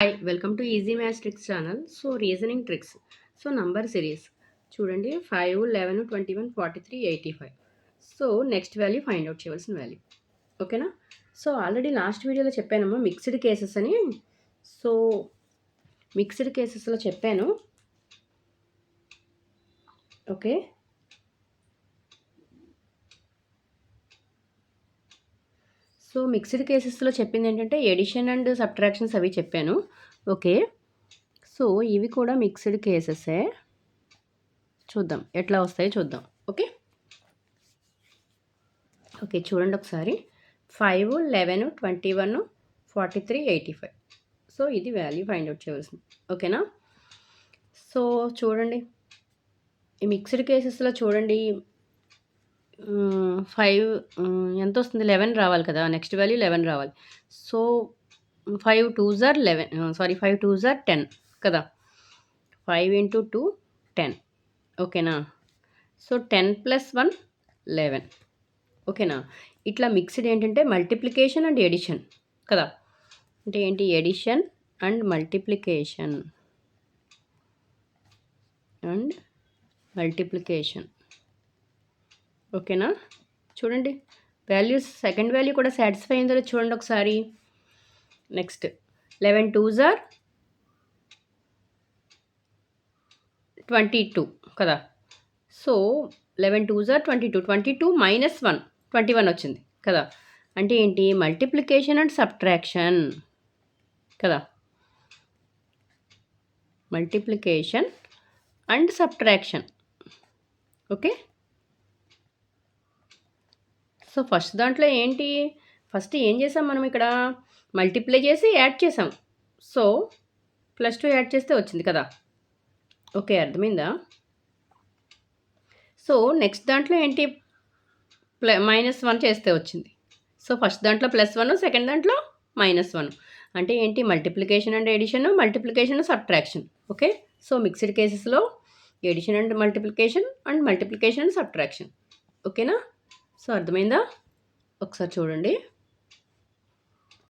Hi welcome to easy maths tricks channel. So reasoning tricks. So number series చూడండి 5, 11, 21, 43, 85. So next value find out చేయవలసిన value. ఓకేనా? So already last వీడియోలో చెప్పానమ్మా mixed cases అని. So mixed కేసెస్లో చెప్పాను. Okay, so mixed కేసెస్లో చెప్పింది ఏంటంటే ఎడిషన్ అండ్ సబ్ట్రాక్షన్స్ అవి చెప్పాను. ఓకే, సో ఇవి కూడా మిక్స్డ్ కేసెసే. చూద్దాం ఎట్లా వస్తాయో చూద్దాం. ఓకే ఓకే చూడండి ఒకసారి 5, 11, 21, 43, 85. సో ఇది వాల్యూ ఫైండ్ అవుట్ చేయవలసింది. ఓకేనా? సో చూడండి ఈ మిక్స్డ్ కేసెస్లో చూడండి 5 ఎంత వస్తుంది, 11 రావాలి కదా. నెక్స్ట్ వాల్యూ 11 రావాలి. So 5 2s are 11, sorry 5 2s are 10 కదా. 5 into 2 10. ఓకేనా? సో 10 + 1 11. ఓకేనా? ఇట్లా మిక్స్డ్ ఏంటంటే మల్టిప్లికేషన్ అండ్ ఎడిషన్ కదా. అంటే ఏంటి, ఎడిషన్ అండ్ మల్టిప్లికేషన్ ఓకేనా? చూడండి వాల్యూస్ సెకండ్ వాల్యూ కూడా సాటిస్ఫై అయిందో చూడండి ఒకసారి. నెక్స్ట్ 11 2s are 22 కదా. So 11 2s are 22. 22 - 1 21 వచ్చింది కదా. అంటే ఏంటి, మల్టిప్లికేషన్ అండ్ సబ్ట్రాక్షన్ కదా. Multiplication and subtraction. Okay, so first దాంట్లో ఏంటి, ఫస్ట్ ఏం చేసాం మనం ఇక్కడ మల్టిప్లై చేసి యాడ్ చేసాం. సో +2 యాడ్ చేస్తే వచ్చింది కదా. ఓకే, అర్థమైందా? సో నెక్స్ట్ దాంట్లో ఏంటి, -1 చేస్తే వచ్చింది. సో ఫస్ట్ దాంట్లో +1, సెకండ్ దాంట్లో -1. అంటే ఏంటి, multiplication and addition, multiplication subtraction. Okay, so mixed కేసెస్లో addition and multiplication and subtraction. ఓకేనా? సో అర్థమైందా? ఒకసారి చూడండి.